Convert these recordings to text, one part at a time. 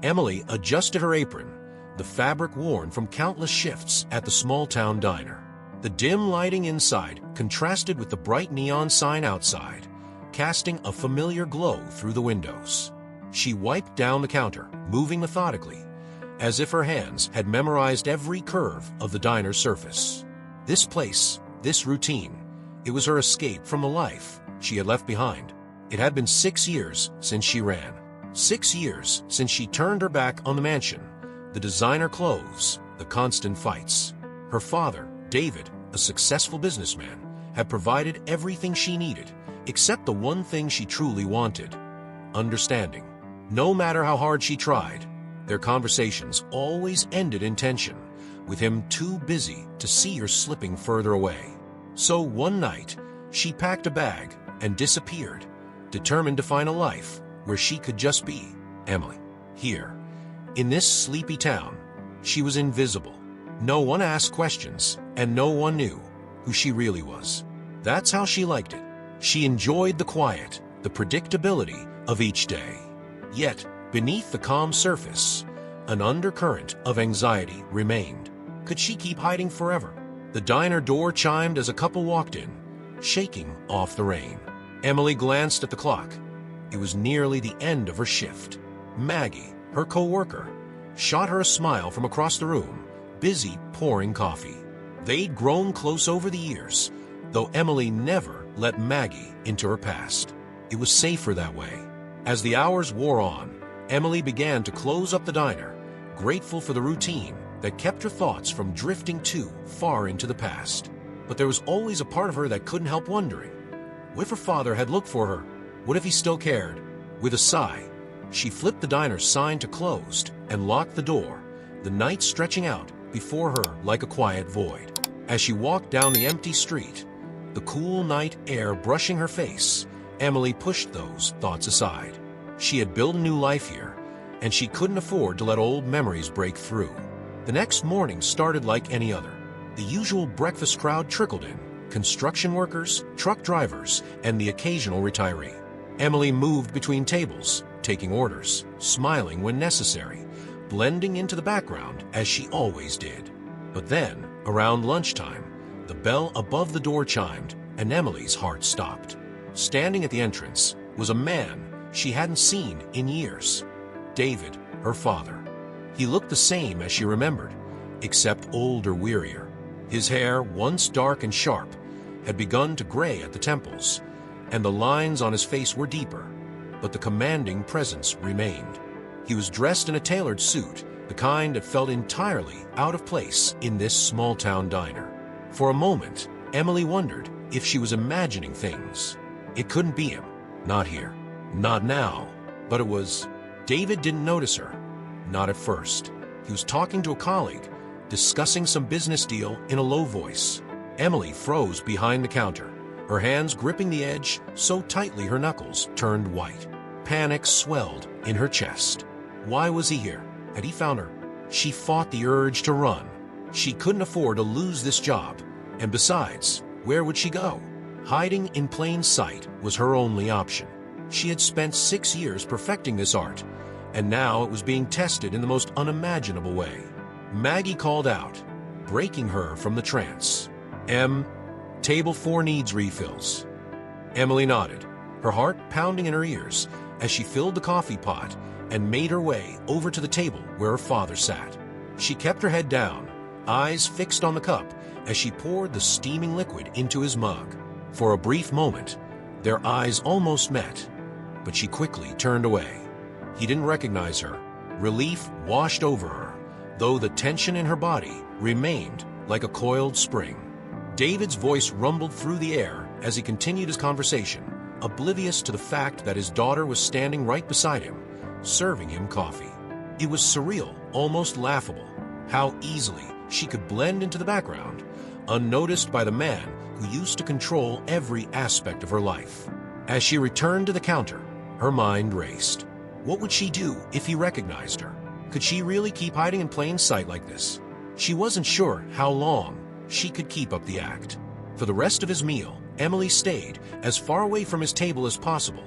Emily adjusted her apron, the fabric worn from countless shifts at the small-town diner. The dim lighting inside contrasted with the bright neon sign outside, casting a familiar glow through the windows. She wiped down the counter, moving methodically, as if her hands had memorized every curve of the diner's surface. This place, this routine, it was her escape from the life she had left behind. It had been 6 years since she ran. 6 years since she turned her back on the mansion, the designer clothes, the constant fights. Her father, David, a successful businessman, had provided everything she needed, except the one thing she truly wanted: understanding. No matter how hard she tried, their conversations always ended in tension, with him too busy to see her slipping further away. So one night, she packed a bag and disappeared, determined to find a life where she could just be Emily. Here, in this sleepy town, she was invisible. No one asked questions, and no one knew who she really was. That's how she liked it. She enjoyed the quiet, the predictability of each day. Yet, beneath the calm surface, an undercurrent of anxiety remained. Could she keep hiding forever? The diner door chimed as a couple walked in, shaking off the rain. Emily glanced at the clock. It was nearly the end of her shift. Maggie, her co-worker, shot her a smile from across the room, busy pouring coffee. They'd grown close over the years, though Emily never let Maggie into her past. It was safer that way. As the hours wore on, Emily began to close up the diner, grateful for the routine that kept her thoughts from drifting too far into the past. But there was always a part of her that couldn't help wondering. What if her father had looked for her? What if he still cared? With a sigh, she flipped the diner's sign to closed and locked the door, the night stretching out before her like a quiet void. As she walked down the empty street, the cool night air brushing her face, Emily pushed those thoughts aside. She had built a new life here, and she couldn't afford to let old memories break through. The next morning started like any other. The usual breakfast crowd trickled in: construction workers, truck drivers, and the occasional retiree. Emily moved between tables, taking orders, smiling when necessary, blending into the background as she always did. But then, around lunchtime, the bell above the door chimed, and Emily's heart stopped. Standing at the entrance was a man she hadn't seen in years. David, her father. He looked the same as she remembered, except older, wearier. His hair, once dark and sharp, had begun to gray at the temples, and the lines on his face were deeper, but the commanding presence remained. He was dressed in a tailored suit, the kind that felt entirely out of place in this small-town diner. For a moment, Emily wondered if she was imagining things. It couldn't be him. Not here. Not now. But it was. David didn't notice her. Not at first. He was talking to a colleague, discussing some business deal in a low voice. Emily froze behind the counter, her hands gripping the edge so tightly her knuckles turned white. Panic swelled in her chest. Why was he here? Had he found her? She fought the urge to run. She couldn't afford to lose this job, and besides, where would she go? Hiding in plain sight was her only option. She had spent 6 years perfecting this art, and now it was being tested in the most unimaginable way. Maggie called out, breaking her from the trance. Table 4 needs refills." Emily nodded, her heart pounding in her ears as she filled the coffee pot and made her way over to the table where her father sat. She kept her head down, eyes fixed on the cup as she poured the steaming liquid into his mug. For a brief moment, their eyes almost met, but she quickly turned away. He didn't recognize her. Relief washed over her, though the tension in her body remained like a coiled spring. David's voice rumbled through the air as he continued his conversation, oblivious to the fact that his daughter was standing right beside him, serving him coffee. It was surreal, almost laughable, how easily she could blend into the background, unnoticed by the man who used to control every aspect of her life. As she returned to the counter, her mind raced. What would she do if he recognized her? Could she really keep hiding in plain sight like this? She wasn't sure how long she could keep up the act. For the rest of his meal, Emily stayed as far away from his table as possible,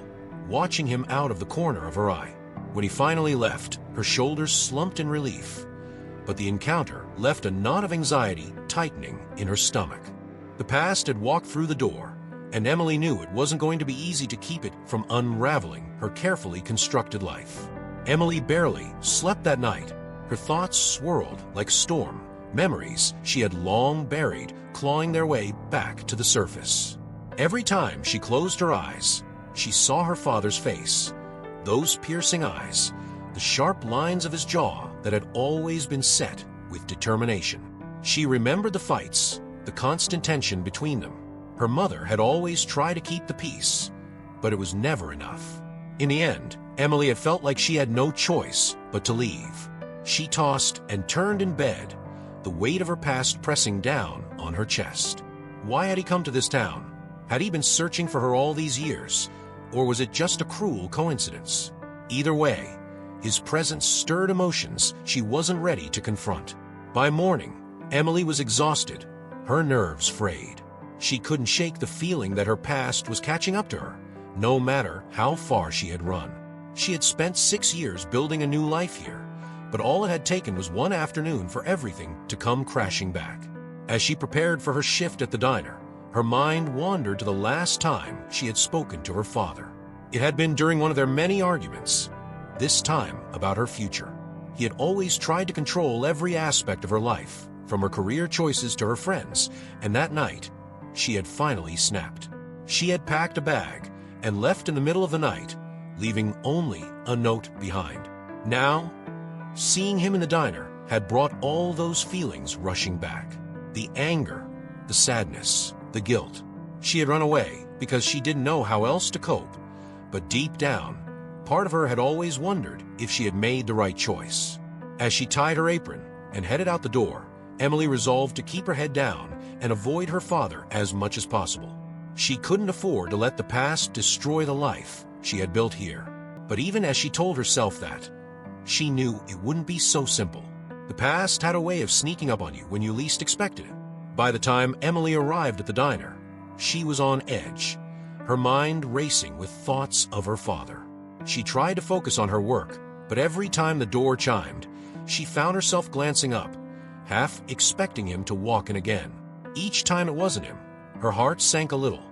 watching him out of the corner of her eye. When he finally left, her shoulders slumped in relief. But the encounter left a knot of anxiety tightening in her stomach. The past had walked through the door, and Emily knew it wasn't going to be easy to keep it from unraveling her carefully constructed life. Emily barely slept that night. Her thoughts swirled like storm, memories she had long buried clawing their way back to the surface. Every time she closed her eyes, she saw her father's face, those piercing eyes, the sharp lines of his jaw that had always been set with determination. She remembered the fights, the constant tension between them. Her mother had always tried to keep the peace, but it was never enough. In the end, Emily had felt like she had no choice but to leave. She tossed and turned in bed, the weight of her past pressing down on her chest. Why had he come to this town? Had he been searching for her all these years, or was it just a cruel coincidence? Either way, his presence stirred emotions she wasn't ready to confront. By morning, Emily was exhausted, her nerves frayed. She couldn't shake the feeling that her past was catching up to her, no matter how far she had run. She had spent 6 years building a new life here, but all it had taken was one afternoon for everything to come crashing back. As she prepared for her shift at the diner, her mind wandered to the last time she had spoken to her father. It had been during one of their many arguments, this time about her future. He had always tried to control every aspect of her life, from her career choices to her friends, and that night, she had finally snapped. She had packed a bag and left in the middle of the night, leaving only a note behind. Now, seeing him in the diner had brought all those feelings rushing back. The anger, the sadness, the guilt. She had run away because she didn't know how else to cope, but deep down, part of her had always wondered if she had made the right choice. As she tied her apron and headed out the door, Emily resolved to keep her head down and avoid her father as much as possible. She couldn't afford to let the past destroy the life she had built here. But even as she told herself that, she knew it wouldn't be so simple. The past had a way of sneaking up on you when you least expected it. By the time Emily arrived at the diner, she was on edge, her mind racing with thoughts of her father. She tried to focus on her work, but every time the door chimed, she found herself glancing up, half expecting him to walk in again. Each time it wasn't him, her heart sank a little,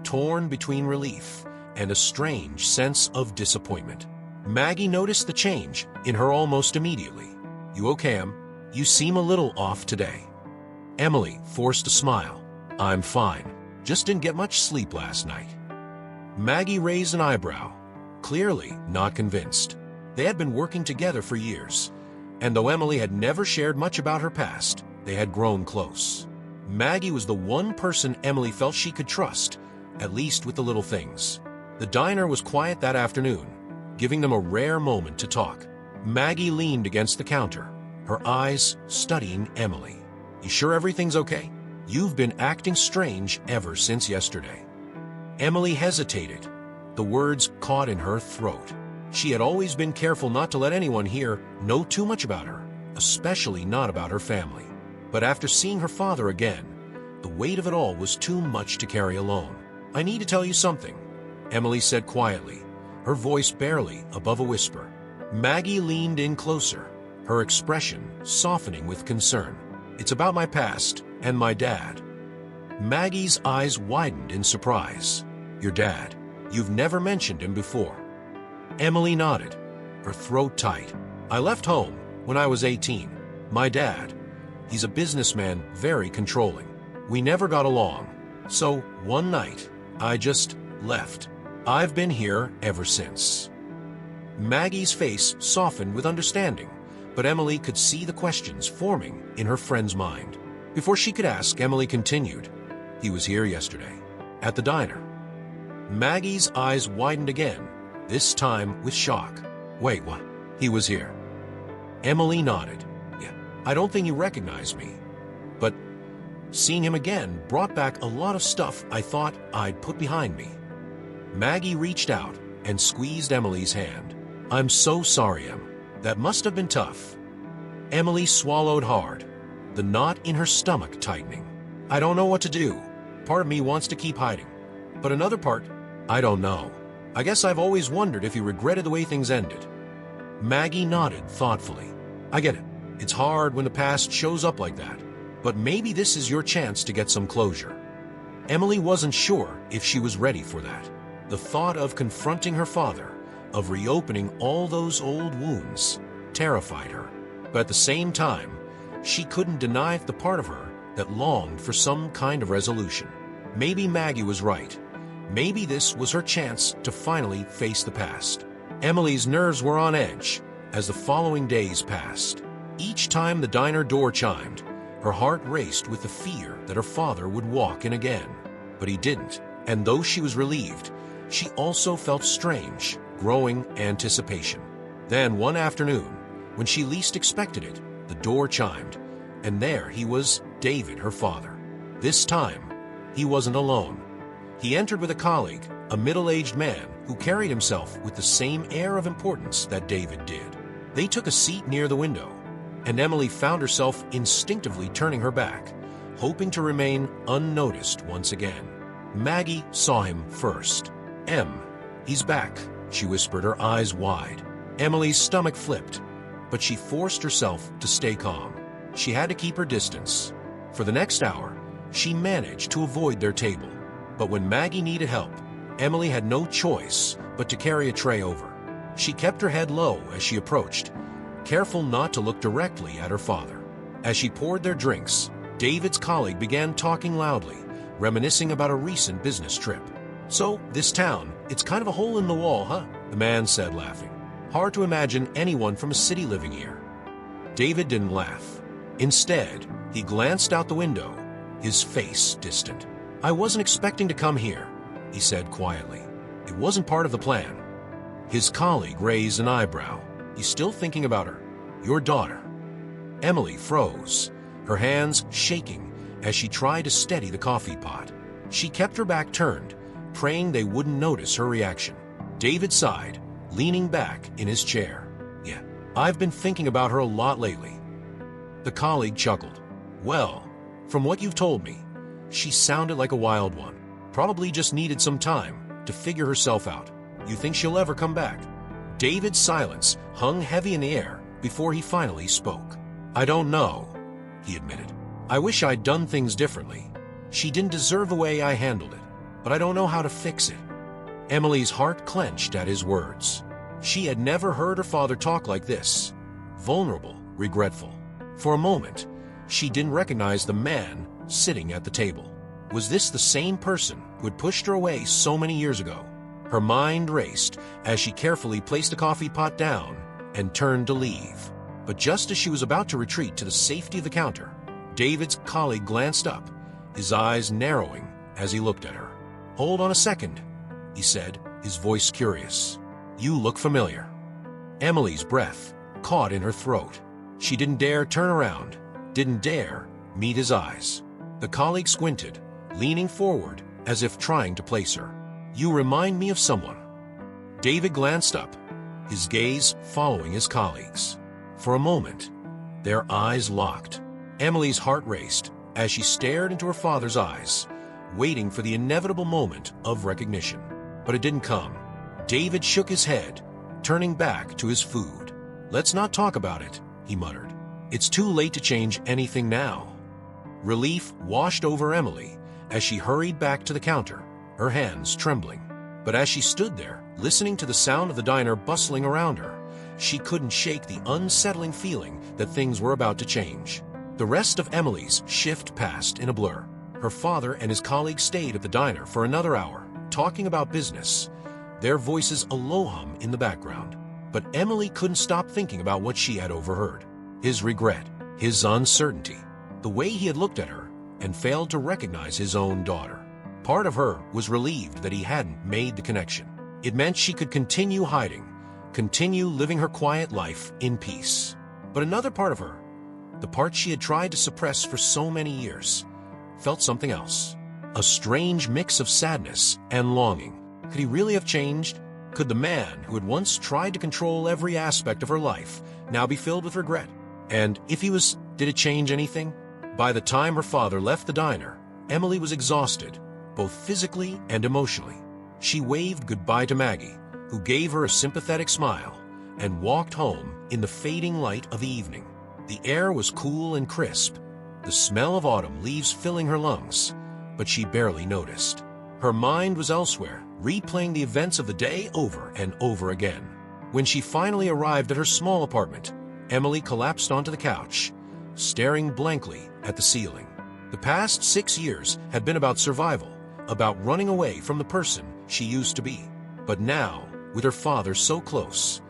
torn between relief and a strange sense of disappointment. Maggie noticed the change in her almost immediately. "You okay, Em? You seem a little off today." Emily forced a smile. "I'm fine. Just didn't get much sleep last night." Maggie raised an eyebrow, clearly not convinced. They had been working together for years, and though Emily had never shared much about her past, they had grown close. Maggie was the one person Emily felt she could trust, at least with the little things. The diner was quiet that afternoon, giving them a rare moment to talk. Maggie leaned against the counter, her eyes studying Emily. "You sure everything's okay? You've been acting strange ever since yesterday." Emily hesitated, the words caught in her throat. She had always been careful not to let anyone here know too much about her, especially not about her family. But after seeing her father again, the weight of it all was too much to carry alone. "I need to tell you something," Emily said quietly, her voice barely above a whisper. Maggie leaned in closer, her expression softening with concern. "It's about my past and my dad." Maggie's eyes widened in surprise. "Your dad? You've never mentioned him before." Emily nodded, her throat tight. "I left home when I was 18. My dad, he's a businessman, very controlling. We never got along, so one night, I just left. I've been here ever since." Maggie's face softened with understanding, but Emily could see the questions forming in her friend's mind. Before she could ask, Emily continued, "He was here yesterday, at the diner." Maggie's eyes widened again, this time with shock. "Wait, what? He was here?" Emily nodded. "Yeah, I don't think he recognized me, but seeing him again brought back a lot of stuff I thought I'd put behind me." Maggie reached out and squeezed Emily's hand. "I'm so sorry, Em. That must have been tough." Emily swallowed hard, the knot in her stomach tightening. "I don't know what to do. Part of me wants to keep hiding, but another part, I don't know. I guess I've always wondered if he regretted the way things ended." Maggie nodded thoughtfully. I get it. It's hard when the past shows up like that, but maybe this is your chance to get some closure. Emily wasn't sure if she was ready for that. The thought of confronting her father, of reopening all those old wounds, terrified her. But at the same time, she couldn't deny the part of her that longed for some kind of resolution. Maybe Maggie was right. Maybe this was her chance to finally face the past. Emily's nerves were on edge as the following days passed. Each time the diner door chimed, her heart raced with the fear that her father would walk in again. But he didn't, and though she was relieved, she also felt strange, growing anticipation. Then one afternoon, when she least expected it, the door chimed, and there he was, David, her father. This time, he wasn't alone. He entered with a colleague, a middle-aged man who carried himself with the same air of importance that David did. They took a seat near the window, and Emily found herself instinctively turning her back, hoping to remain unnoticed once again. Maggie saw him first. He's back," she whispered, her eyes wide. Emily's stomach flipped, but she forced herself to stay calm. She had to keep her distance. For the next hour, she managed to avoid their table. But when Maggie needed help, Emily had no choice but to carry a tray over. She kept her head low as she approached, careful not to look directly at her father. As she poured their drinks, David's colleague began talking loudly, reminiscing about a recent business trip. "So, this town, it's kind of a hole in the wall, huh?" the man said, laughing. "Hard to imagine anyone from a city living here." David didn't laugh. Instead, he glanced out the window, his face distant. "I wasn't expecting to come here," he said quietly. "It wasn't part of the plan." His colleague raised an eyebrow. "You still thinking about her? Your daughter?" Emily froze, her hands shaking as she tried to steady the coffee pot. She kept her back turned, praying they wouldn't notice her reaction. David sighed, leaning back in his chair. "Yeah, I've been thinking about her a lot lately." The colleague chuckled. "Well, from what you've told me, she sounded like a wild one. Probably just needed some time to figure herself out. You think she'll ever come back?" David's silence hung heavy in the air before he finally spoke. "I don't know," he admitted. "I wish I'd done things differently. She didn't deserve the way I handled it, but I don't know how to fix it." Emily's heart clenched at his words. She had never heard her father talk like this, vulnerable, regretful. For a moment, she didn't recognize the man sitting at the table. Was this the same person who had pushed her away so many years ago? Her mind raced as she carefully placed the coffee pot down and turned to leave. But just as she was about to retreat to the safety of the counter, David's colleague glanced up, his eyes narrowing as he looked at her. "Hold on a second," he said, his voice curious. "You look familiar." Emily's breath caught in her throat. She didn't dare turn around, didn't dare meet his eyes. The colleague squinted, leaning forward as if trying to place her. "You remind me of someone." David glanced up, his gaze following his colleague's. For a moment, their eyes locked. Emily's heart raced as she stared into her father's eyes, waiting for the inevitable moment of recognition. But it didn't come. David shook his head, turning back to his food. "Let's not talk about it," he muttered. "It's too late to change anything now." Relief washed over Emily as she hurried back to the counter, her hands trembling. But as she stood there, listening to the sound of the diner bustling around her, she couldn't shake the unsettling feeling that things were about to change. The rest of Emily's shift passed in a blur. Her father and his colleague stayed at the diner for another hour, talking about business, their voices a low hum in the background. But Emily couldn't stop thinking about what she had overheard. His regret, his uncertainty, the way he had looked at her and failed to recognize his own daughter. Part of her was relieved that he hadn't made the connection. It meant she could continue hiding, continue living her quiet life in peace. But another part of her, the part she had tried to suppress for so many years, felt something else. A strange mix of sadness and longing. Could he really have changed? Could the man who had once tried to control every aspect of her life now be filled with regret? And if he was, did it change anything? By the time her father left the diner, Emily was exhausted, both physically and emotionally. She waved goodbye to Maggie, who gave her a sympathetic smile, and walked home in the fading light of evening. The air was cool and crisp, the smell of autumn leaves filling her lungs, but she barely noticed. Her mind was elsewhere, replaying the events of the day over and over again. When she finally arrived at her small apartment, Emily collapsed onto the couch, staring blankly at the ceiling. The past 6 years had been about survival, about running away from the person she used to be. But now, with her father so close,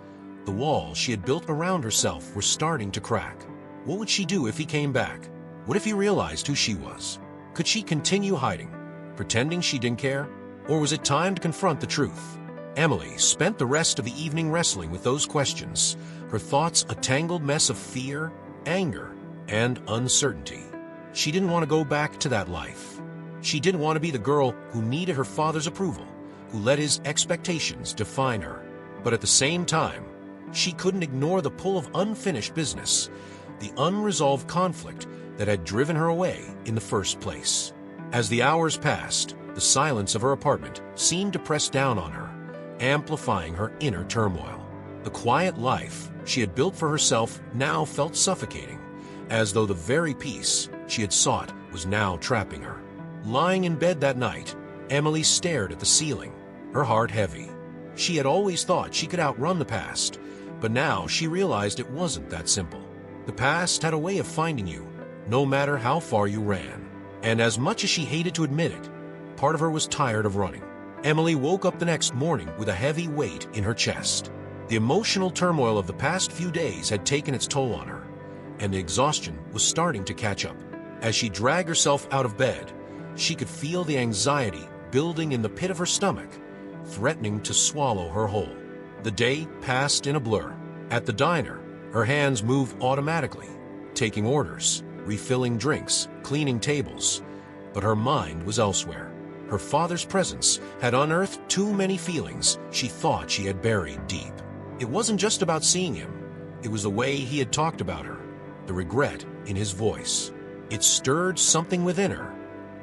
the walls she had built around herself were starting to crack. What would she do if he came back? What if he realized who she was? Could she continue hiding, pretending she didn't care? Or was it time to confront the truth? Emily spent the rest of the evening wrestling with those questions, her thoughts a tangled mess of fear, anger, and uncertainty. She didn't want to go back to that life. She didn't want to be the girl who needed her father's approval, who let his expectations define her. But at the same time, she couldn't ignore the pull of unfinished business, the unresolved conflict that had driven her away in the first place. As the hours passed, the silence of her apartment seemed to press down on her, amplifying her inner turmoil. The quiet life she had built for herself now felt suffocating, as though the very peace she had sought was now trapping her. Lying in bed that night, Emily stared at the ceiling, her heart heavy. She had always thought she could outrun the past, but now she realized it wasn't that simple. The past had a way of finding you, no matter how far you ran. And as much as she hated to admit it, part of her was tired of running. Emily woke up the next morning with a heavy weight in her chest. The emotional turmoil of the past few days had taken its toll on her, and the exhaustion was starting to catch up. As she dragged herself out of bed, she could feel the anxiety building in the pit of her stomach, threatening to swallow her whole. The day passed in a blur. At the diner, her hands moved automatically, taking orders, refilling drinks, cleaning tables, but her mind was elsewhere. Her father's presence had unearthed too many feelings she thought she had buried deep. It wasn't just about seeing him. It was the way he had talked about her, the regret in his voice. It stirred something within her,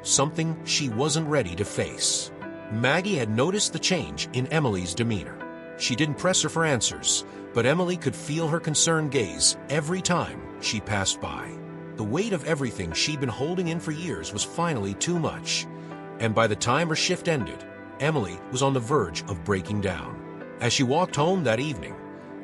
something she wasn't ready to face. Maggie had noticed the change in Emily's demeanor. She didn't press her for answers, but Emily could feel her concerned gaze every time she passed by. The weight of everything she'd been holding in for years was finally too much, and by the time her shift ended, Emily was on the verge of breaking down. As she walked home that evening,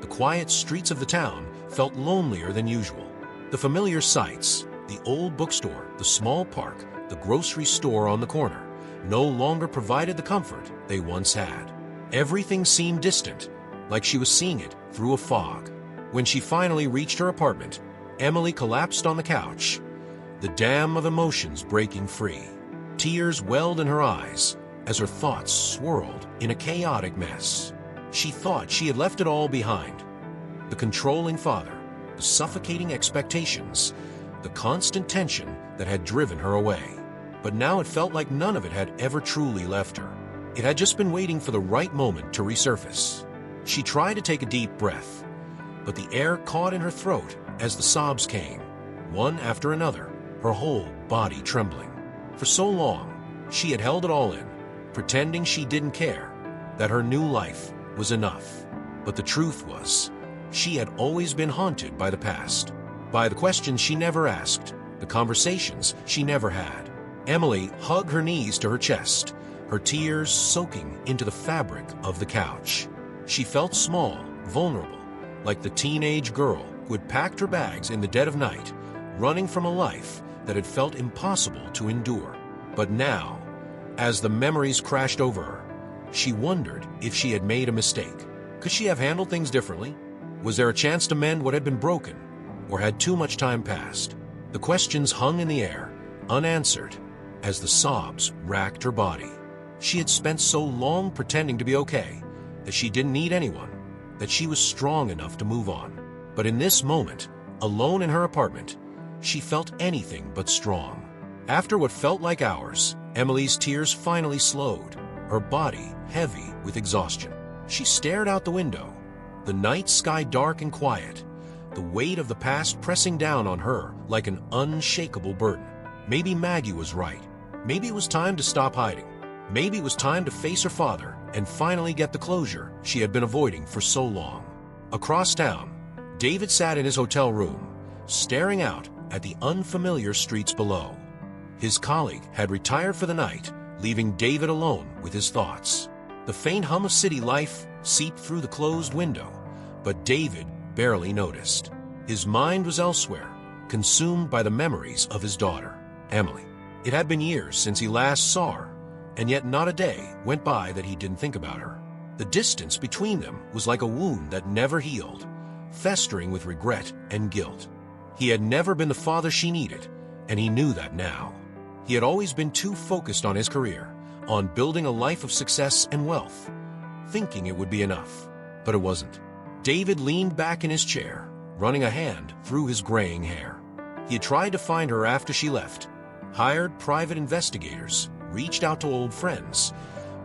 the quiet streets of the town felt lonelier than usual. The familiar sights, the old bookstore, the small park, the grocery store on the corner, no longer provided the comfort they once had. Everything seemed distant, like she was seeing it through a fog. When she finally reached her apartment, Emily collapsed on the couch, the dam of emotions breaking free. Tears welled in her eyes as her thoughts swirled in a chaotic mess. She thought she had left it all behind. The controlling father, the suffocating expectations, the constant tension that had driven her away. But now it felt like none of it had ever truly left her. It had just been waiting for the right moment to resurface. She tried to take a deep breath, but the air caught in her throat as the sobs came, one after another, her whole body trembling. For so long, she had held it all in, pretending she didn't care, that her new life was enough. But the truth was, she had always been haunted by the past, by the questions she never asked, the conversations she never had. Emily hugged her knees to her chest, her tears soaking into the fabric of the couch. She felt small, vulnerable, like the teenage girl who had packed her bags in the dead of night, running from a life that had felt impossible to endure. But now, as the memories crashed over her, she wondered if she had made a mistake. Could she have handled things differently? Was there a chance to mend what had been broken, or had too much time passed? The questions hung in the air, unanswered, as the sobs racked her body. She had spent so long pretending to be okay, that she didn't need anyone, that she was strong enough to move on. But in this moment, alone in her apartment, she felt anything but strong. After what felt like hours, Emily's tears finally slowed, her body heavy with exhaustion. She stared out the window, the night sky dark and quiet, the weight of the past pressing down on her like an unshakable burden. Maybe Maggie was right. Maybe it was time to stop hiding. Maybe it was time to face her father and finally get the closure she had been avoiding for so long. Across town, David sat in his hotel room, staring out at the unfamiliar streets below. His colleague had retired for the night, leaving David alone with his thoughts. The faint hum of city life seeped through the closed window, but David barely noticed. His mind was elsewhere, consumed by the memories of his daughter, Emily. It had been years since he last saw her, and yet not a day went by that he didn't think about her. The distance between them was like a wound that never healed, festering with regret and guilt. He had never been the father she needed, and he knew that now. He had always been too focused on his career, on building a life of success and wealth, thinking it would be enough. But it wasn't. David leaned back in his chair, running a hand through his graying hair. He had tried to find her after she left, hired private investigators, reached out to old friends,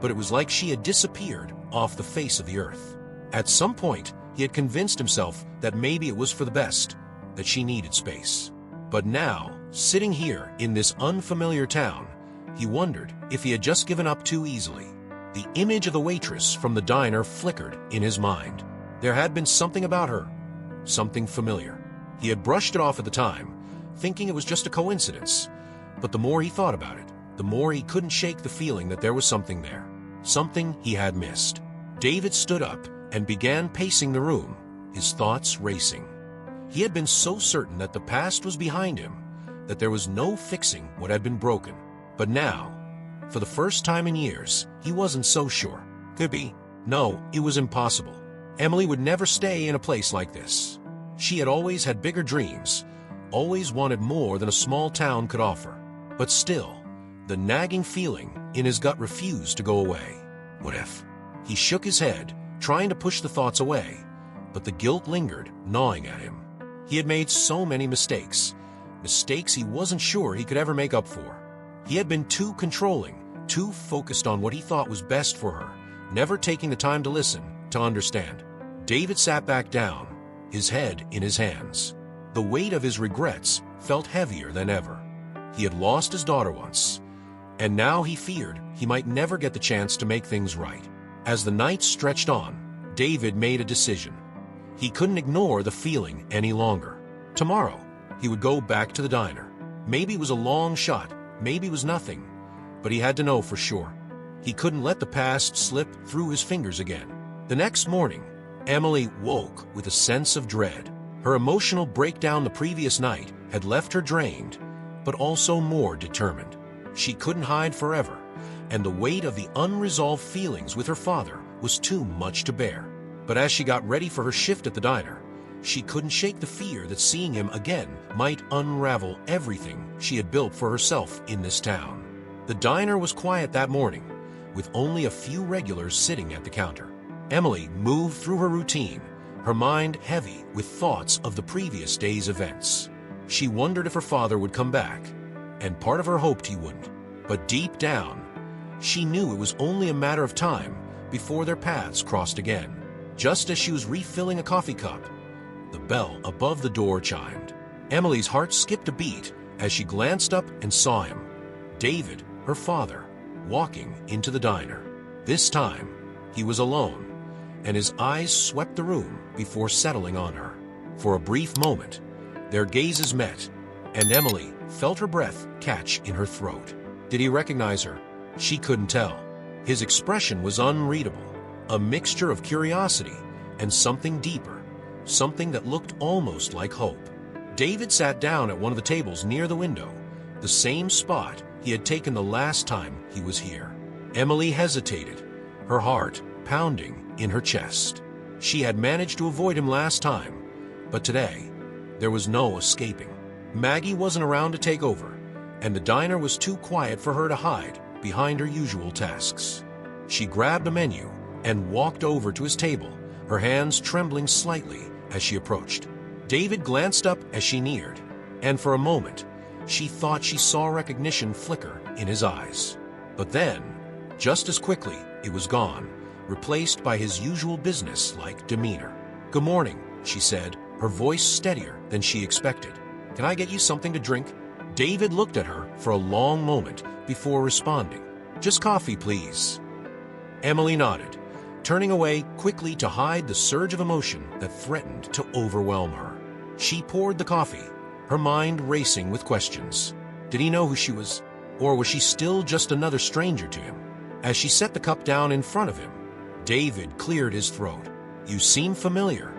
but it was like she had disappeared off the face of the earth. At some point, he had convinced himself that maybe it was for the best, that she needed space. But now, sitting here in this unfamiliar town, he wondered if he had just given up too easily. The image of the waitress from the diner flickered in his mind. There had been something about her, something familiar. He had brushed it off at the time, thinking it was just a coincidence. But the more he thought about it, the more he couldn't shake the feeling that there was something there, something he had missed. David stood up and began pacing the room, his thoughts racing. He had been so certain that the past was behind him, that there was no fixing what had been broken. But now, for the first time in years, he wasn't so sure. Could be. No, it was impossible. Emily would never stay in a place like this. She had always had bigger dreams, always wanted more than a small town could offer. But still, the nagging feeling in his gut refused to go away. What if? He shook his head, trying to push the thoughts away, but the guilt lingered, gnawing at him. He had made so many mistakes, mistakes he wasn't sure he could ever make up for. He had been too controlling, too focused on what he thought was best for her, never taking the time to listen, to understand. David sat back down, his head in his hands. The weight of his regrets felt heavier than ever. He had lost his daughter once, and now he feared he might never get the chance to make things right. As the night stretched on, David made a decision. He couldn't ignore the feeling any longer. Tomorrow, he would go back to the diner. Maybe it was a long shot, maybe it was nothing, but he had to know for sure. He couldn't let the past slip through his fingers again. The next morning, Emily woke with a sense of dread. Her emotional breakdown the previous night had left her drained, but also more determined. She couldn't hide forever, and the weight of the unresolved feelings with her father was too much to bear. But as she got ready for her shift at the diner, she couldn't shake the fear that seeing him again might unravel everything she had built for herself in this town. The diner was quiet that morning, with only a few regulars sitting at the counter. Emily moved through her routine, her mind heavy with thoughts of the previous day's events. She wondered if her father would come back, and part of her hoped he wouldn't. But deep down, she knew it was only a matter of time before their paths crossed again. Just as she was refilling a coffee cup, the bell above the door chimed. Emily's heart skipped a beat as she glanced up and saw him, David, her father, walking into the diner. This time, he was alone, and his eyes swept the room before settling on her. For a brief moment, their gazes met, and Emily felt her breath catch in her throat. Did he recognize her? She couldn't tell. His expression was unreadable, a mixture of curiosity and something deeper, something that looked almost like hope. David sat down at one of the tables near the window, the same spot he had taken the last time he was here. Emily hesitated, her heart pounding in her chest. She had managed to avoid him last time, but today, there was no escaping. Maggie wasn't around to take over, and the diner was too quiet for her to hide behind her usual tasks. She grabbed a menu and walked over to his table, her hands trembling slightly as she approached. David glanced up as she neared, and for a moment, she thought she saw recognition flicker in his eyes. But then, just as quickly, it was gone, replaced by his usual business-like demeanor. "Good morning," she said, her voice steadier than she expected. "Can I get you something to drink?" David looked at her for a long moment before responding. "Just coffee, please." Emily nodded, turning away quickly to hide the surge of emotion that threatened to overwhelm her. She poured the coffee, her mind racing with questions. Did he know who she was, or was she still just another stranger to him? As she set the cup down in front of him, David cleared his throat. "You seem familiar,"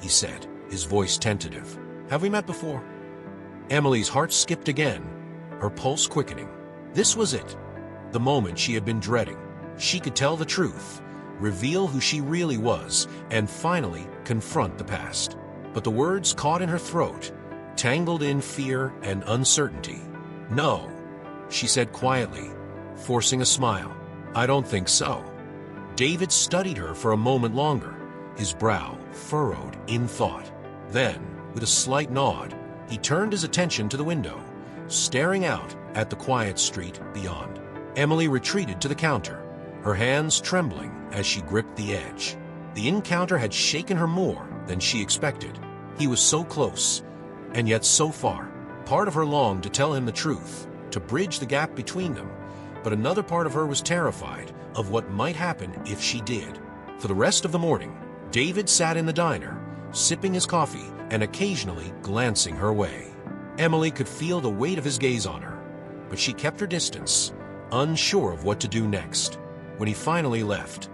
he said, his voice tentative. "Have we met before?" Emily's heart skipped again, her pulse quickening. This was it, the moment she had been dreading. She could tell the truth, reveal who she really was, and finally confront the past. But the words caught in her throat, tangled in fear and uncertainty. "No," she said quietly, forcing a smile. "I don't think so." David studied her for a moment longer, his brow furrowed in thought. Then, with a slight nod, he turned his attention to the window, staring out at the quiet street beyond. Emily retreated to the counter, her hands trembling as she gripped the edge. The encounter had shaken her more than she expected. He was so close, and yet so far. Part of her longed to tell him the truth, to bridge the gap between them, but another part of her was terrified of what might happen if she did. For the rest of the morning, David sat in the diner, sipping his coffee and occasionally glancing her way. Emily could feel the weight of his gaze on her, but she kept her distance, unsure of what to do next. When he finally left,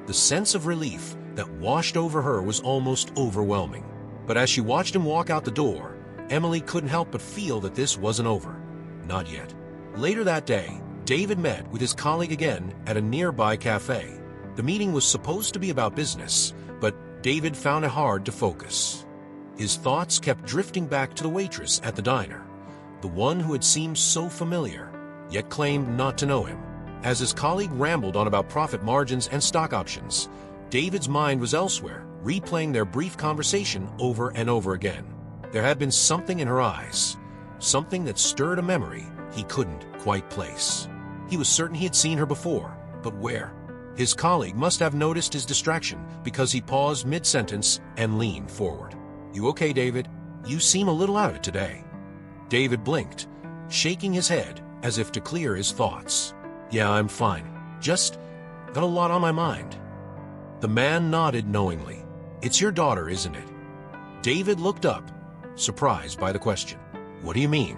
the sense of relief that washed over her was almost overwhelming. But as she watched him walk out the door, Emily couldn't help but feel that this wasn't over. Not yet. Later that day, David met with his colleague again at a nearby cafe. The meeting was supposed to be about business, but David found it hard to focus. His thoughts kept drifting back to the waitress at the diner, the one who had seemed so familiar, yet claimed not to know him. As his colleague rambled on about profit margins and stock options, David's mind was elsewhere, replaying their brief conversation over and over again. There had been something in her eyes, something that stirred a memory he couldn't quite place. He was certain he had seen her before, but where? His colleague must have noticed his distraction because he paused mid-sentence and leaned forward. "You okay, David? You seem a little out of it today." David blinked, shaking his head as if to clear his thoughts. "Yeah, I'm fine. Just got a lot on my mind." The man nodded knowingly. "It's your daughter, isn't it?" David looked up, surprised by the question. "What do you mean?"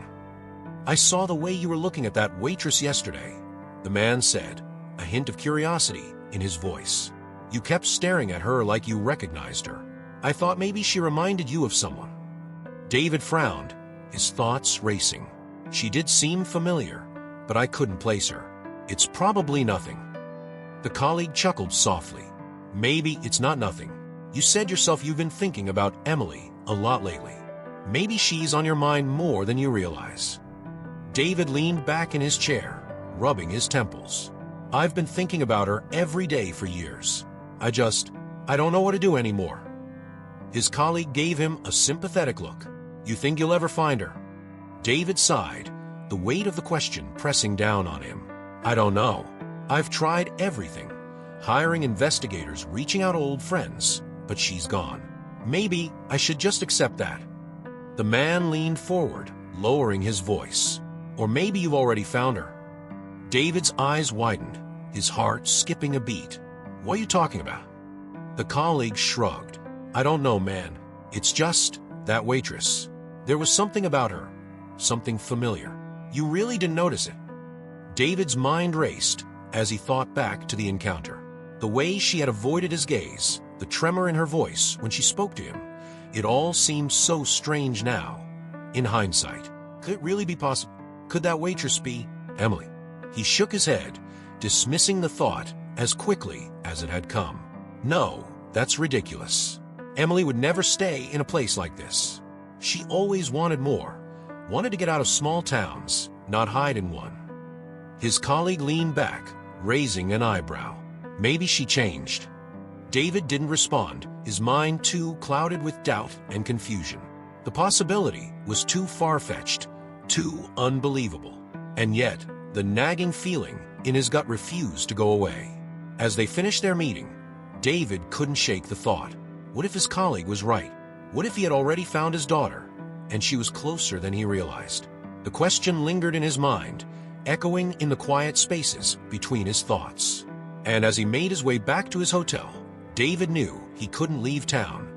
"I saw the way you were looking at that waitress yesterday," the man said, a hint of curiosity in his voice. "You kept staring at her like you recognized her. I thought maybe she reminded you of someone." David frowned, his thoughts racing. "She did seem familiar, but I couldn't place her. It's probably nothing." The colleague chuckled softly. "Maybe it's not nothing. You said yourself you've been thinking about Emily a lot lately. Maybe she's on your mind more than you realize." David leaned back in his chair, rubbing his temples. "I've been thinking about her every day for years. I don't know what to do anymore." His colleague gave him a sympathetic look. "You think you'll ever find her?" David sighed, the weight of the question pressing down on him. "I don't know. I've tried everything. Hiring investigators, reaching out old friends, but she's gone. Maybe I should just accept that." The man leaned forward, lowering his voice. "Or maybe you've already found her." David's eyes widened, his heart skipping a beat. "What are you talking about?" The colleague shrugged. "I don't know, man. It's just that waitress. There was something about her, something familiar. You really didn't notice it." David's mind raced as he thought back to the encounter. The way she had avoided his gaze, the tremor in her voice when she spoke to him, it all seemed so strange now. In hindsight, could it really be possible? Could that waitress be Emily? He shook his head, dismissing the thought as quickly as it had come. No, that's ridiculous. Emily would never stay in a place like this. She always wanted more, wanted to get out of small towns, not hide in one. His colleague leaned back, raising an eyebrow. Maybe she changed. David didn't respond, his mind too clouded with doubt and confusion. The possibility was too far-fetched, too unbelievable. And yet, the nagging feeling in his gut refused to go away. As they finished their meeting, David couldn't shake the thought. What if his colleague was right? What if he had already found his daughter, and she was closer than he realized? The question lingered in his mind, echoing in the quiet spaces between his thoughts. And as he made his way back to his hotel, David knew he couldn't leave town.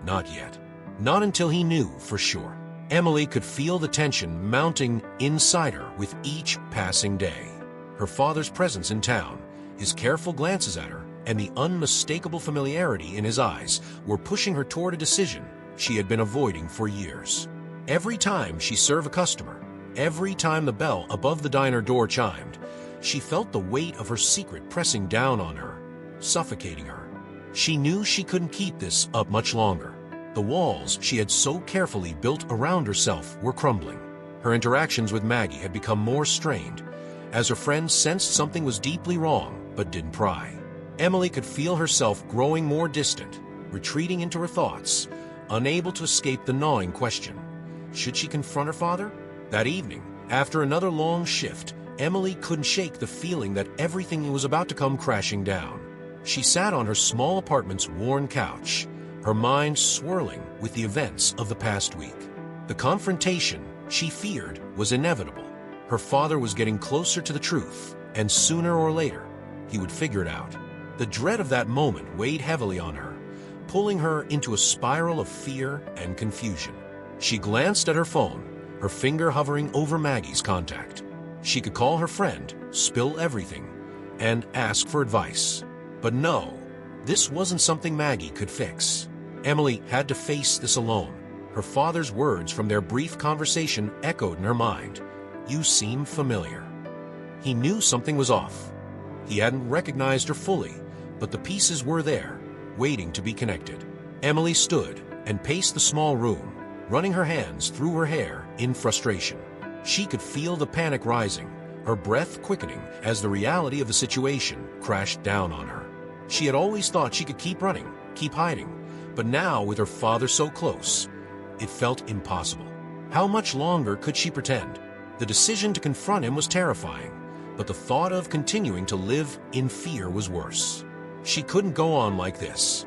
Not yet. Not until he knew for sure. Emily could feel the tension mounting inside her with each passing day. Her father's presence in town, his careful glances at her, and the unmistakable familiarity in his eyes were pushing her toward a decision she had been avoiding for years. Every time she served a customer, every time the bell above the diner door chimed, she felt the weight of her secret pressing down on her, suffocating her. She knew she couldn't keep this up much longer. The walls she had so carefully built around herself were crumbling. Her interactions with Maggie had become more strained, as her friends sensed something was deeply wrong but didn't pry. Emily could feel herself growing more distant, retreating into her thoughts, unable to escape the gnawing question. Should she confront her father? That evening, after another long shift, Emily couldn't shake the feeling that everything was about to come crashing down. She sat on her small apartment's worn couch, her mind swirling with the events of the past week. The confrontation she feared was inevitable. Her father was getting closer to the truth, and sooner or later, he would figure it out. The dread of that moment weighed heavily on her, pulling her into a spiral of fear and confusion. She glanced at her phone, her finger hovering over Maggie's contact. She could call her friend, spill everything, and ask for advice. But no, this wasn't something Maggie could fix. Emily had to face this alone. Her father's words from their brief conversation echoed in her mind. "You seem familiar." He knew something was off. He hadn't recognized her fully, but the pieces were there, waiting to be connected. Emily stood and paced the small room, running her hands through her hair in frustration. She could feel the panic rising, her breath quickening as the reality of the situation crashed down on her. She had always thought she could keep running, keep hiding, but now with her father so close, it felt impossible. How much longer could she pretend? The decision to confront him was terrifying, but the thought of continuing to live in fear was worse. She couldn't go on like this,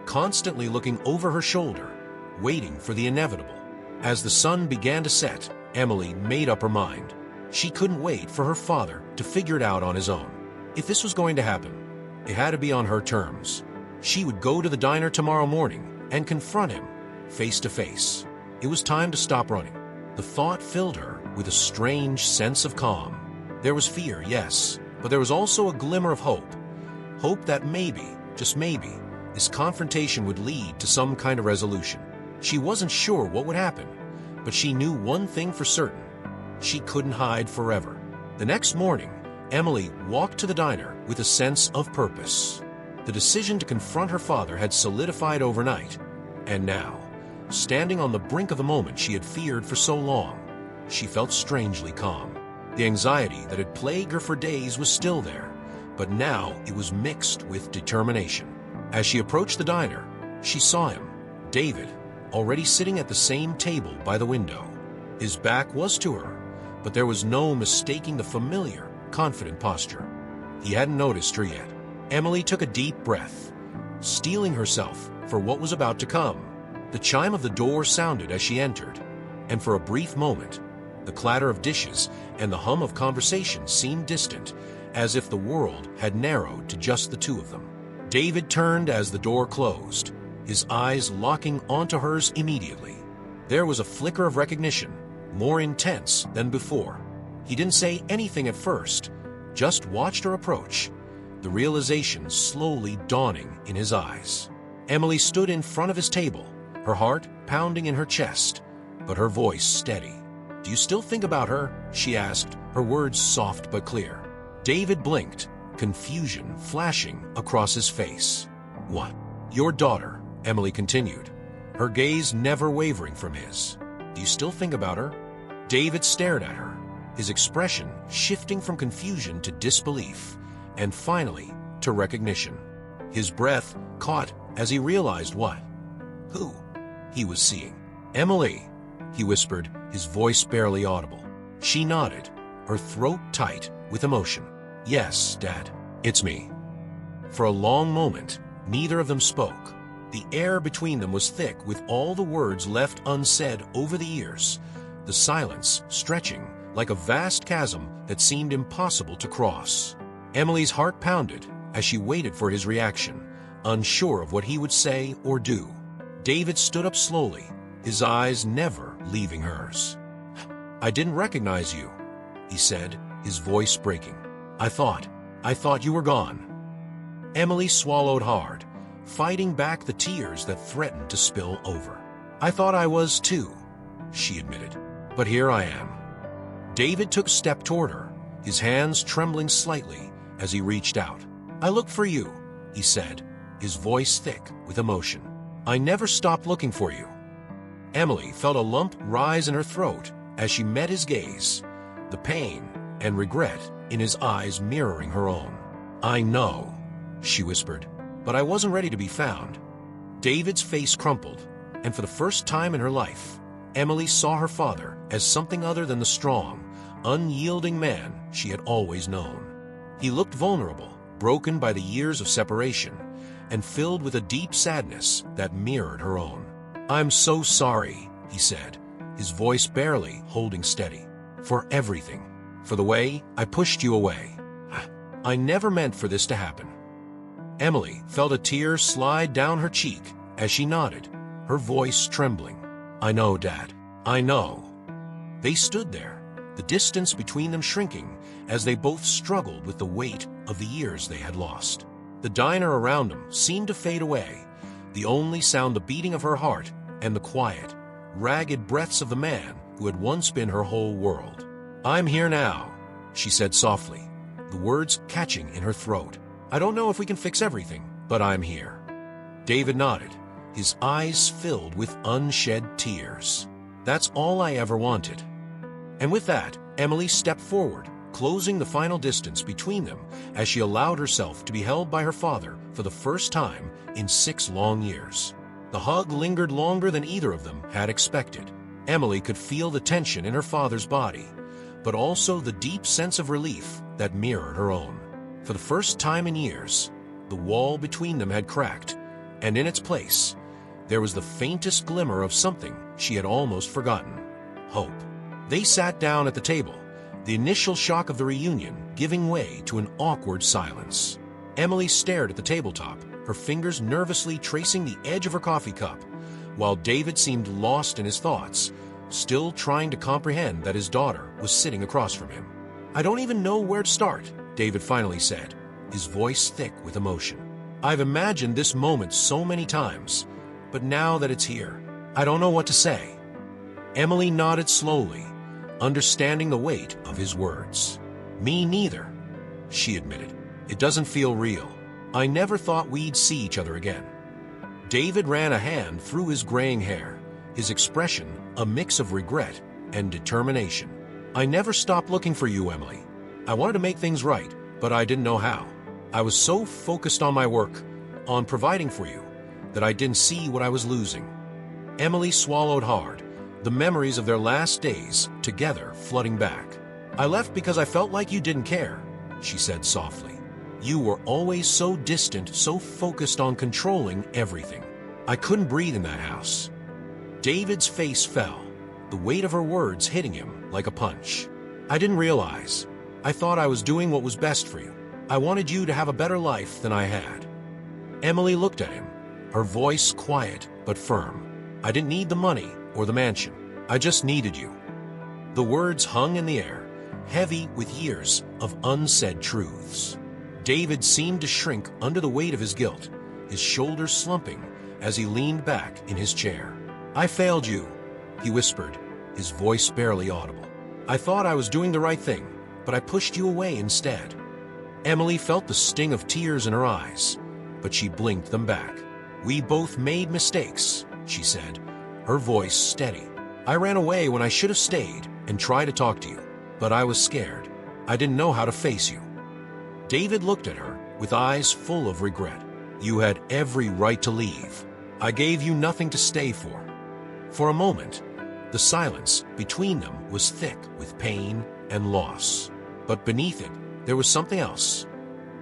constantly looking over her shoulder, waiting for the inevitable. As the sun began to set, Emily made up her mind. She couldn't wait for her father to figure it out on his own. If this was going to happen, it had to be on her terms. She would go to the diner tomorrow morning and confront him face to face. It was time to stop running. The thought filled her with a strange sense of calm. There was fear, yes, but there was also a glimmer of hope. Hope that maybe, just maybe, this confrontation would lead to some kind of resolution. She wasn't sure what would happen, but she knew one thing for certain. She couldn't hide forever. The next morning, Emily walked to the diner with a sense of purpose. The decision to confront her father had solidified overnight, and now, standing on the brink of the moment she had feared for so long, she felt strangely calm. The anxiety that had plagued her for days was still there, but now it was mixed with determination. As she approached the diner, she saw him, David, already sitting at the same table by the window. His back was to her, but there was no mistaking the familiar, confident posture. He hadn't noticed her yet. Emily took a deep breath, steeling herself for what was about to come. The chime of the door sounded as she entered, and for a brief moment, the clatter of dishes and the hum of conversation seemed distant, as if the world had narrowed to just the two of them. David turned as the door closed, his eyes locking onto hers immediately. There was a flicker of recognition, more intense than before. He didn't say anything at first, just watched her approach, the realization slowly dawning in his eyes. Emily stood in front of his table, her heart pounding in her chest, but her voice steady. "Do you still think about her?" she asked, her words soft but clear. David blinked, confusion flashing across his face. "What?" "Your daughter," Emily continued, her gaze never wavering from his. "Do you still think about her?" David stared at her, his expression shifting from confusion to disbelief, and finally to recognition. His breath caught as he realized what? Who he was seeing. "Emily," he whispered, his voice barely audible. She nodded, her throat tight with emotion. "Yes, Dad, it's me." For a long moment, neither of them spoke. The air between them was thick with all the words left unsaid over the years, the silence stretching like a vast chasm that seemed impossible to cross. Emily's heart pounded as she waited for his reaction, unsure of what he would say or do. David stood up slowly, his eyes never leaving hers. "I didn't recognize you," he said, his voice breaking. I thought you were gone." Emily swallowed hard, fighting back the tears that threatened to spill over. "I thought I was too," she admitted, "but here I am." David took a step toward her, his hands trembling slightly as he reached out. "I looked for you," he said, his voice thick with emotion. "I never stopped looking for you." Emily felt a lump rise in her throat as she met his gaze, the pain and regret in his eyes mirroring her own. "I know," she whispered, "but I wasn't ready to be found." David's face crumpled, and for the first time in her life, Emily saw her father as something other than the strong, unyielding man she had always known. He looked vulnerable, broken by the years of separation, and filled with a deep sadness that mirrored her own. "I'm so sorry," he said, his voice barely holding steady. "For everything. For the way I pushed you away. I never meant for this to happen." Emily felt a tear slide down her cheek as she nodded, her voice trembling. "I know, Dad. I know." They stood there, the distance between them shrinking as they both struggled with the weight of the years they had lost. The diner around them seemed to fade away, the only sound the beating of her heart and the quiet, ragged breaths of the man who had once been her whole world. "I'm here now," she said softly, the words catching in her throat. "I don't know if we can fix everything, but I'm here." David nodded, his eyes filled with unshed tears. "That's all I ever wanted." And with that, Emily stepped forward, closing the final distance between them as she allowed herself to be held by her father for the first time in 6 long years. The hug lingered longer than either of them had expected. Emily could feel the tension in her father's body, but also the deep sense of relief that mirrored her own. For the first time in years, the wall between them had cracked, and in its place, there was the faintest glimmer of something she had almost forgotten: hope. They sat down at the table, the initial shock of the reunion giving way to an awkward silence. Emily stared at the tabletop, her fingers nervously tracing the edge of her coffee cup, while David seemed lost in his thoughts, still trying to comprehend that his daughter was sitting across from him. "I don't even know where to start," David finally said, his voice thick with emotion. "I've imagined this moment so many times, but now that it's here, I don't know what to say." Emily nodded slowly, understanding the weight of his words. "Me neither," she admitted. "It doesn't feel real. I never thought we'd see each other again." David ran a hand through his graying hair, his expression a mix of regret and determination. "I never stopped looking for you, Emily. I wanted to make things right, but I didn't know how. I was so focused on my work, on providing for you, that I didn't see what I was losing." Emily swallowed hard, the memories of their last days together flooding back. "I left because I felt like you didn't care," she said softly. "You were always so distant, so focused on controlling everything. I couldn't breathe in that house." David's face fell, the weight of her words hitting him like a punch. "I didn't realize. I thought I was doing what was best for you. I wanted you to have a better life than I had." Emily looked at him, her voice quiet but firm. "I didn't need the money or the mansion. I just needed you." The words hung in the air, heavy with years of unsaid truths. David seemed to shrink under the weight of his guilt, his shoulders slumping as he leaned back in his chair. "I failed you," he whispered, his voice barely audible. "I thought I was doing the right thing, but I pushed you away instead." Emily felt the sting of tears in her eyes, but she blinked them back. "We both made mistakes," she said, her voice steady. "I ran away when I should have stayed and tried to talk to you, but I was scared. I didn't know how to face you." David looked at her with eyes full of regret. "You had every right to leave. I gave you nothing to stay for." For a moment, the silence between them was thick with pain and loss. But beneath it, there was something else,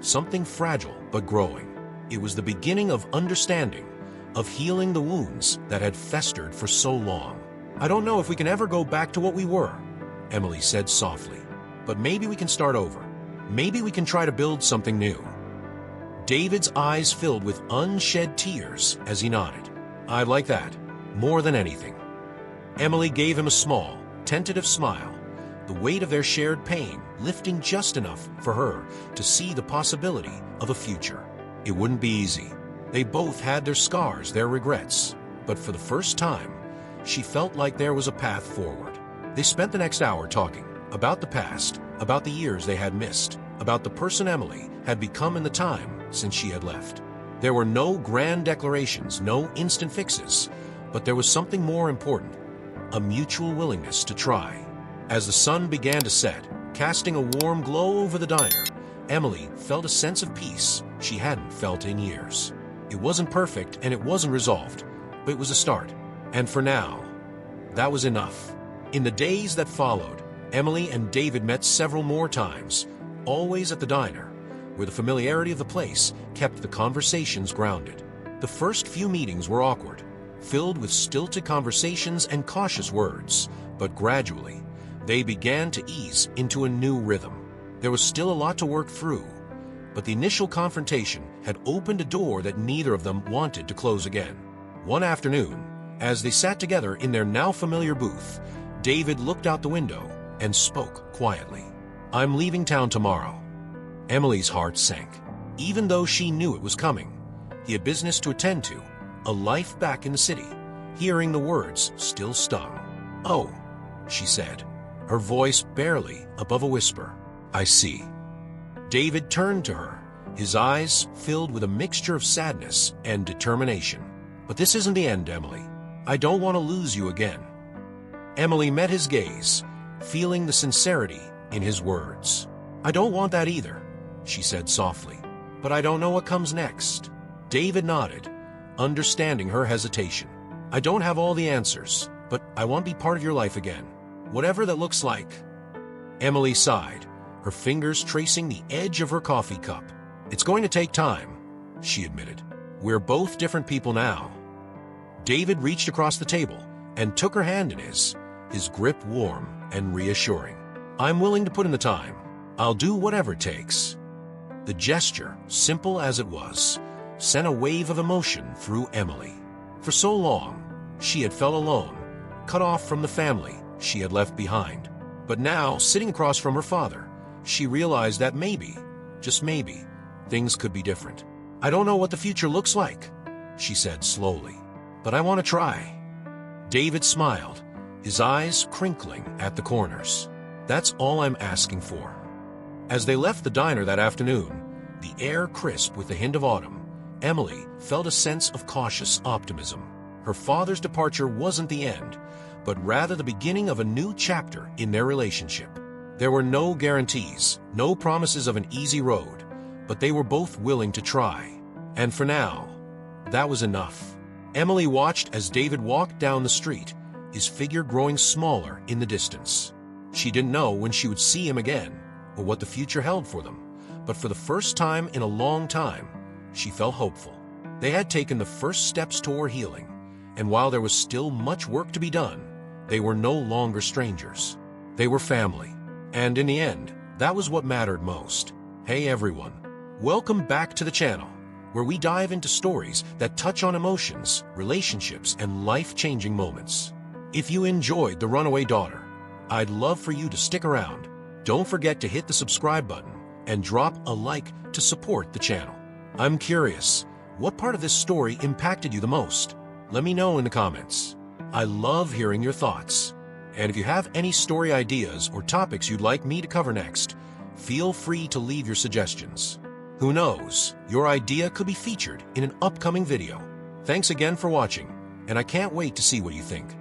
something fragile but growing. It was the beginning of understanding, of healing the wounds that had festered for so long. "I don't know if we can ever go back to what we were," Emily said softly. "But maybe we can start over. Maybe we can try to build something new." David's eyes filled with unshed tears as he nodded. "I'd like that, more than anything." Emily gave him a small, tentative smile, the weight of their shared pain lifting just enough for her to see the possibility of a future. It wouldn't be easy. They both had their scars, their regrets, but for the first time, she felt like there was a path forward. They spent the next hour talking about the past, about the years they had missed, about the person Emily had become in the time since she had left. There were no grand declarations, no instant fixes, but there was something more important, a mutual willingness to try. As the sun began to set, casting a warm glow over the diner, Emily felt a sense of peace she hadn't felt in years. It wasn't perfect and it wasn't resolved, but it was a start. And for now, that was enough. In the days that followed, Emily and David met several more times, always at the diner, where the familiarity of the place kept the conversations grounded. The first few meetings were awkward, filled with stilted conversations and cautious words, but gradually, they began to ease into a new rhythm. There was still a lot to work through, but the initial confrontation had opened a door that neither of them wanted to close again. One afternoon, as they sat together in their now familiar booth, David looked out the window and spoke quietly. "I'm leaving town tomorrow." Emily's heart sank. Even though she knew it was coming, he had business to attend to, a life back in the city. Hearing the words still stung. "Oh," she said, her voice barely above a whisper. "I see." David turned to her, his eyes filled with a mixture of sadness and determination. "But this isn't the end, Emily. I don't want to lose you again." Emily met his gaze, feeling the sincerity in his words. "I don't want that either," she said softly, "but I don't know what comes next." David nodded, understanding her hesitation. "I don't have all the answers, but I want to be part of your life again, whatever that looks like." Emily sighed, her fingers tracing the edge of her coffee cup. "It's going to take time," she admitted. "We're both different people now." David reached across the table and took her hand in his grip warm and reassuring. "I'm willing to put in the time. I'll do whatever it takes." The gesture, simple as it was, sent a wave of emotion through Emily. For so long, she had felt alone, cut off from the family she had left behind. But now, sitting across from her father, she realized that maybe, just maybe, things could be different. "I don't know what the future looks like," she said slowly, "but I want to try." David smiled, his eyes crinkling at the corners. "That's all I'm asking for." As they left the diner that afternoon, the air crisp with the hint of autumn, Emily felt a sense of cautious optimism. Her father's departure wasn't the end, but rather the beginning of a new chapter in their relationship. There were no guarantees, no promises of an easy road, but they were both willing to try. And for now, that was enough. Emily watched as David walked down the street, his figure growing smaller in the distance. She didn't know when she would see him again, or what the future held for them, but for the first time in a long time, she felt hopeful. They had taken the first steps toward healing, and while there was still much work to be done, they were no longer strangers. They were family, and in the end, that was what mattered most. Hey everyone, welcome back to the channel, where we dive into stories that touch on emotions, relationships, and life-changing moments. If you enjoyed The Runaway Daughter, I'd love for you to stick around. Don't forget to hit the subscribe button and drop a like to support the channel. I'm curious, what part of this story impacted you the most? Let me know in the comments. I love hearing your thoughts. And if you have any story ideas or topics you'd like me to cover next, feel free to leave your suggestions. Who knows, your idea could be featured in an upcoming video. Thanks again for watching, and I can't wait to see what you think.